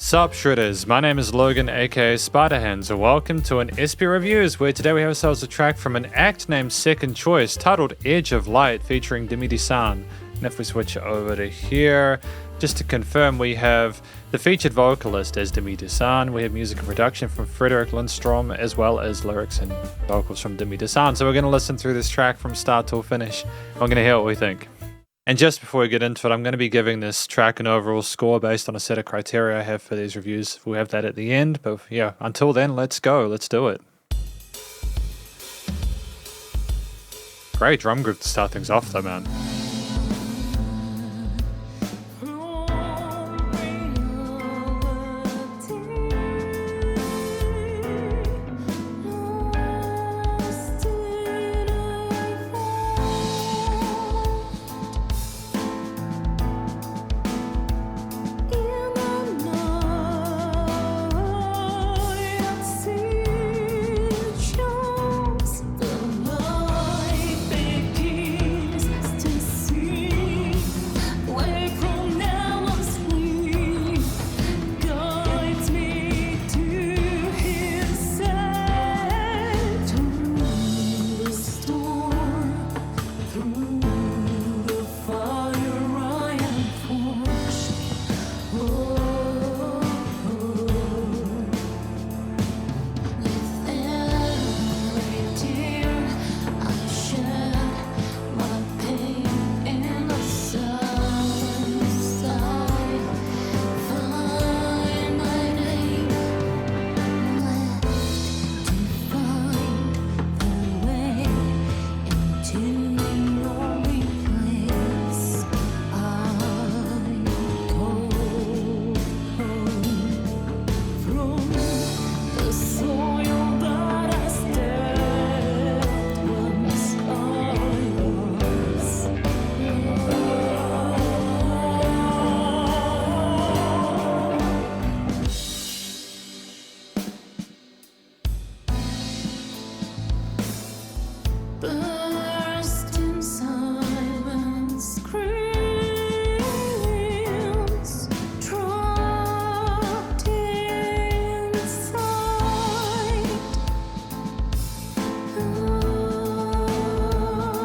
Sup Shredders, my name is Logan aka Spiderhands and welcome to an SP Reviews where today we have ourselves a track from an act named Second Choice titled Edge of Light featuring Dimi De San. And if we switch over to here, just to confirm, we have the featured vocalist as Dimi De San, we have music and production from Frederick Lindstrom as well as lyrics and vocals from Dimi De San. So we're going to listen through this track from start till finish. We're going to hear what we think. And just before we get into it, I'm going to be giving this track an overall score based on a set of criteria I have for these reviews. We'll have that at the end, but yeah, until then, let's go. Let's do it. Great drum group to start things off though, man.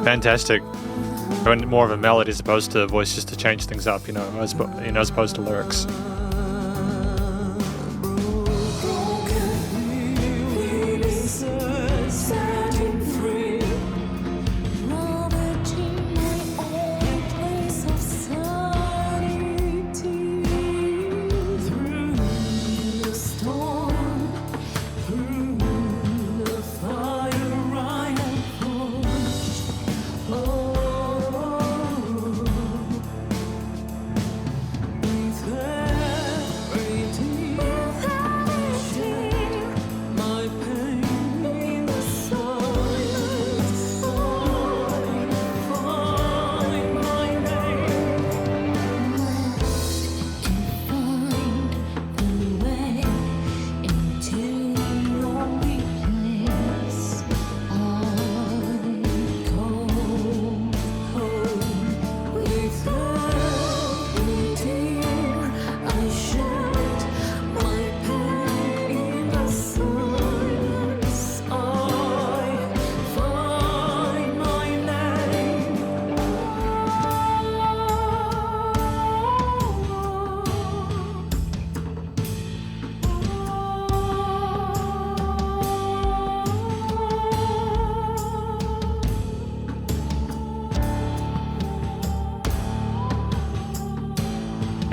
Fantastic. Going more of a melody as opposed to a voice just to change things up, as opposed to lyrics.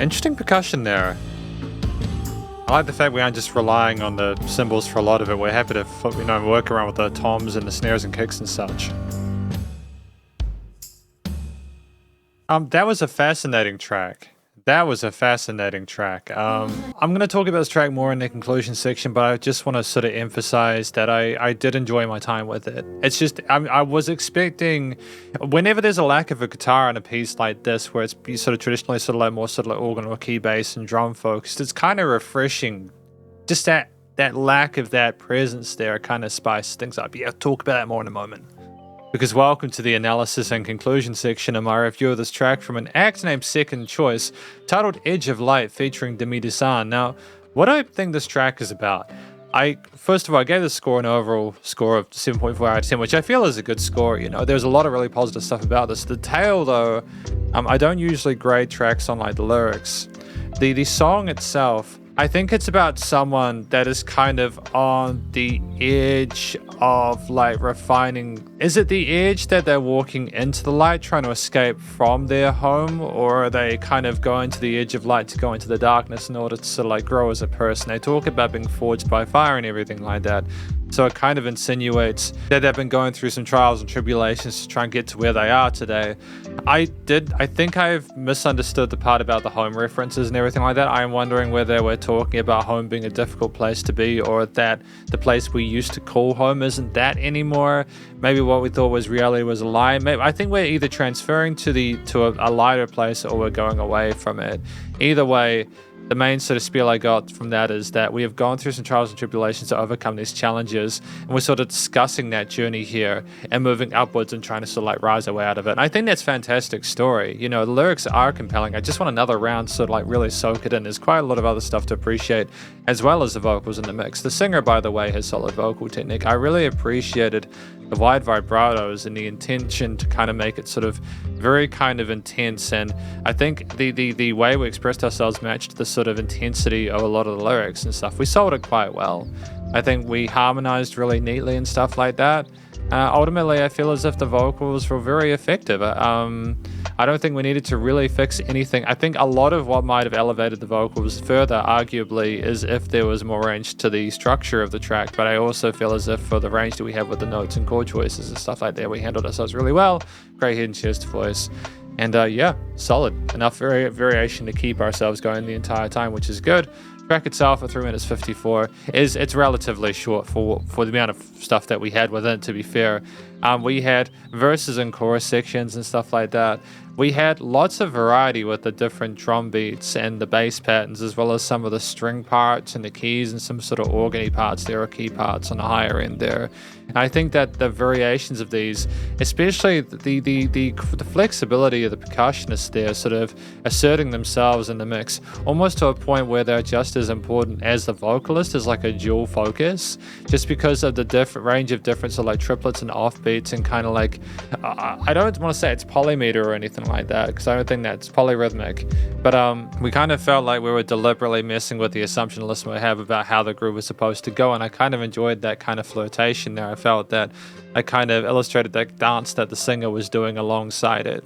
Interesting percussion there. I like the fact we aren't just relying on the cymbals for a lot of it. We're happy to, work around with the toms and the snares and kicks and such. That was a fascinating track. I'm going to talk about this track more in the conclusion section, but I just want to sort of emphasize that I did enjoy my time with it. It's just, I was expecting, whenever there's a lack of a guitar in a piece like this, where it's sort of traditionally more organ or key bass and drum focused, it's kind of refreshing. Just that lack of that presence there kind of spices things up. Yeah, I'll talk about that more in a moment. because welcome to the analysis and conclusion section of my review of this track from an act named Second Choice, titled Edge of Light, featuring Dimi De San. Now, what do I think this track is about? First of all, I gave the score an overall score of 7.4 out of 10, which I feel is a good score. There's a lot of really positive stuff about this. The tale, though, I don't usually grade tracks on like the lyrics. The song itself, I think it's about someone that is kind of on the edge of like refining. Is it the edge that they're walking into the light, trying to escape from their home, or are they kind of going to the edge of light to go into the darkness in order to sort of like grow as a person? They talk about being forged by fire and everything like that. So it kind of insinuates that they've been going through some trials and tribulations to try and get to where they are today. I think I've misunderstood the part about the home references and everything like that. I'm wondering whether we're talking about home being a difficult place to be, or that the place we used to call home isn't that anymore. Maybe what we thought was reality was a lie. Maybe, I think we're either transferring to a lighter place, or we're going away from it. Either way, the main sort of spiel I got from that is that we have gone through some trials and tribulations to overcome these challenges, and we're sort of discussing that journey here and moving upwards and trying to sort of like rise our way out of it. And I think that's a fantastic story. The lyrics are compelling. I just want another round sort of like really soak it in. There's quite a lot of other stuff to appreciate, as well as the vocals in the mix. The singer, by the way, has solid vocal technique. I really appreciated the wide vibratos and the intention to kind of make it sort of very kind of intense, and I think the way we expressed ourselves matched the sort of intensity of a lot of the lyrics and stuff. We sold it quite well. I think we harmonized really neatly and stuff like that. Ultimately, I feel as if the vocals were very effective. I don't think we needed to really fix anything. I think a lot of what might have elevated the vocals further, arguably, is if there was more range to the structure of the track. But I also feel as if for the range that we have with the notes and chord choices and stuff like that, we handled ourselves really well. Great head and chest voice. And yeah, solid. Enough variation to keep ourselves going the entire time, which is good. Track itself at 3 minutes 54 it's relatively short for the amount of stuff that we had within it, to be fair. We had verses and chorus sections and stuff like that. We had lots of variety with the different drum beats and the bass patterns, as well as some of the string parts and the keys and some sort of organy parts there, or key parts on the higher end there. And I think that the variations of these, especially the flexibility of the percussionists there, sort of asserting themselves in the mix, almost to a point where they're just as important as the vocalist, as like a dual focus, just because of the different range of difference of like triplets and offbeats, and kind of like, I don't want to say it's polymeter or anything like that, because I don't think that's polyrhythmic, but we kind of felt like we were deliberately messing with the assumption the listener would have about how the groove was supposed to go, and I kind of enjoyed that kind of flirtation there. I felt that I kind of illustrated that dance that the singer was doing alongside it.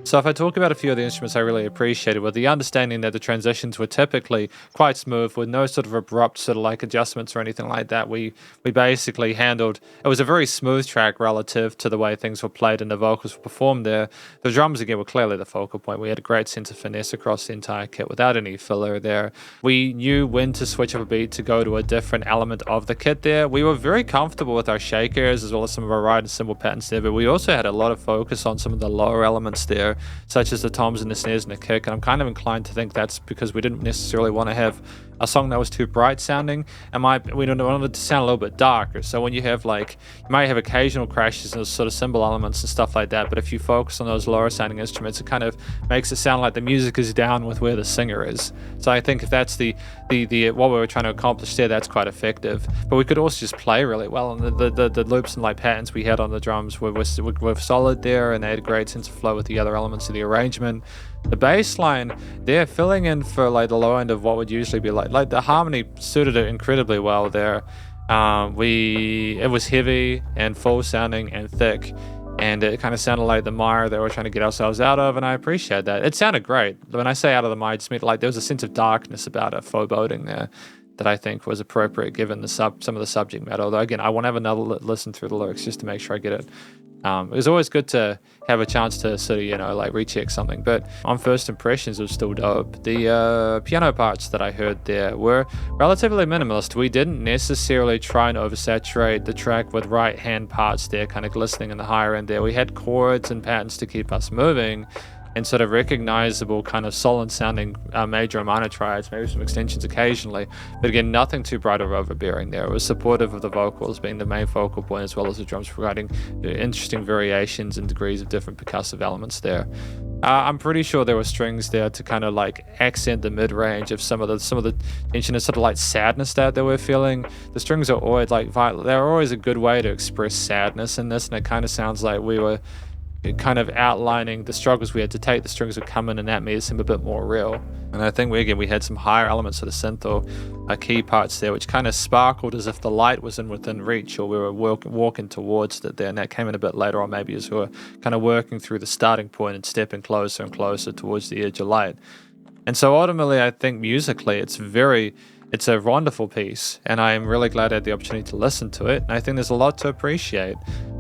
So if I talk about a few of the instruments I really appreciated, with the understanding that the transitions were typically quite smooth, with no sort of abrupt sort of like adjustments or anything like that. We basically handled, it was a very smooth track relative to the way things were played and the vocals were performed there. The drums again were clearly the focal point. We had a great sense of finesse across the entire kit without any filler there. We knew when to switch up a beat to go to a different element of the kit there. We were very comfortable with our shakers as well as some of our ride and cymbal patterns there, but we also had a lot of focus on some of the lower elements there, such as the toms and the snares and the kick, and I'm kind of inclined to think that's because we didn't necessarily want to have a song that was too bright sounding, and we wanted it to sound a little bit darker. So when you have like, you might have occasional crashes and sort of cymbal elements and stuff like that, but if you focus on those lower sounding instruments, it kind of makes it sound like the music is down with where the singer is. So I think if that's the what we were trying to accomplish there, that's quite effective. But we could also just play really well, and the loops and like patterns we had on the drums were solid there, and they had a great sense of flow with the other elements of the arrangement. The bass line, they're filling in for like the low end of what would usually be like the harmony suited it incredibly well there. It was heavy and full sounding and thick, and it kind of sounded like the mire that we're trying to get ourselves out of, and I appreciate that. It sounded great. When I say out of the mire, I just mean like there was a sense of darkness about it, foreboding there, that I think was appropriate given some of the subject matter. Although again, I want to have another listen through the lyrics just to make sure I get it. It was always good to have a chance to sort of, like recheck something, but on first impressions it was still dope. The piano parts that I heard there were relatively minimalist. We didn't necessarily try and oversaturate the track with right hand parts there, kind of glistening in the higher end there. We had chords and patterns to keep us moving, and sort of recognizable kind of solid sounding major and minor triads, maybe some extensions occasionally, but again, nothing too bright or overbearing there. It was supportive of the vocals being the main focal point, as well as the drums providing interesting variations and degrees of different percussive elements there. I'm pretty sure there were strings there to kind of like accent the mid-range of some of the tension and sort of like sadness that they were feeling. The strings are always like they're always a good way to express sadness in this, and it kind of sounds like we were kind of outlining the struggles we had to take. The strings would come in, and that made it seem a bit more real. And I think we had some higher elements of the synth or key parts there, which kind of sparkled as if the light was within reach, or we were walking towards it there. And that came in a bit later on, maybe as we were kind of working through the starting point and stepping closer and closer towards the edge of light. And so ultimately, I think musically, it's a wonderful piece, and I am really glad I had the opportunity to listen to it. And I think there's a lot to appreciate.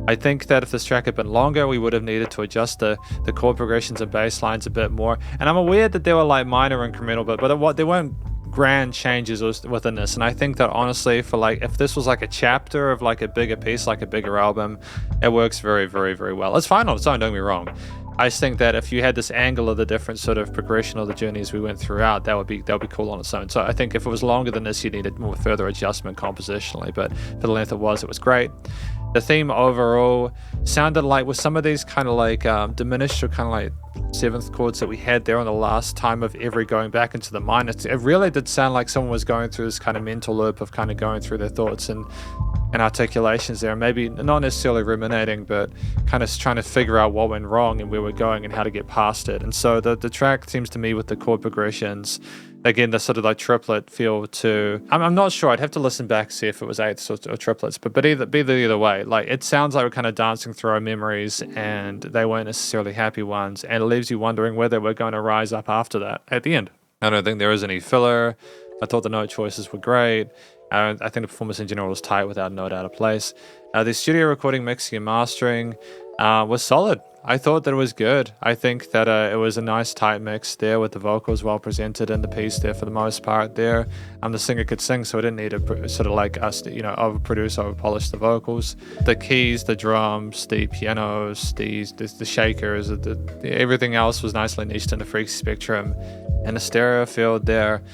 I think that if this track had been longer, we would have needed to adjust the chord progressions and bass lines a bit more. And I'm aware that there were like minor incremental, but there weren't grand changes within this. And I think that honestly, for like, if this was like a chapter of like a bigger piece, like a bigger album, it works very, very, very well. It's fine on its own, don't get me wrong. I just think that if you had this angle of the different sort of progression of the journeys we went throughout, that would be cool on its own. So I think if it was longer than this, you needed more further adjustment compositionally, but for the length it was great. The theme overall sounded like, with some of these kind of like diminished or kind of like seventh chords that we had there on the last time of every going back into the minor, it really did sound like someone was going through this kind of mental loop of kind of going through their thoughts and articulations there, maybe not necessarily ruminating, but kind of trying to figure out what went wrong and where we're going and how to get past it. And so the track seems to me, with the chord progressions, again, the sort of like triplet feel to, I'm not sure, I'd have to listen back, see if it was eighths or triplets, but either way, like it sounds like we're kind of dancing through our memories, and they weren't necessarily happy ones, and it leaves you wondering whether we're going to rise up after that at the end. I don't think there is any filler. I thought the note choices were great. I think the performance in general was tight without a note out of place. The studio recording, mixing and mastering was solid. I thought that it was good. I think that it was a nice tight mix there, with the vocals well presented in the piece there for the most part there. The singer could sing, so I didn't need to sort of like us to, overproduce, overpolish the vocals. The keys, the drums, the pianos, the shakers, everything else was nicely niched in the frequency spectrum and the stereo field there.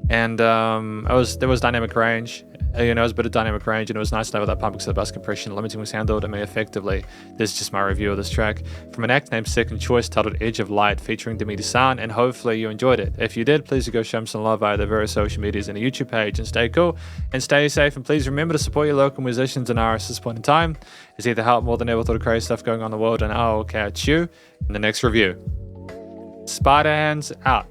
And there was dynamic range. It was a bit of dynamic range, and it was nice to know that pumping to the bus compression, limiting the sound to me effectively. This is just my review of this track from an act named Second Choice, titled Edge of Light, featuring Dimi De San, and hopefully you enjoyed it. If you did, please go show them some love via their various social medias and a YouTube page, and stay cool and stay safe, and please remember to support your local musicians and artists at this point in time. It's either help more than ever thought of crazy stuff going on in the world, and I'll catch you in the next review. Spiderhands out.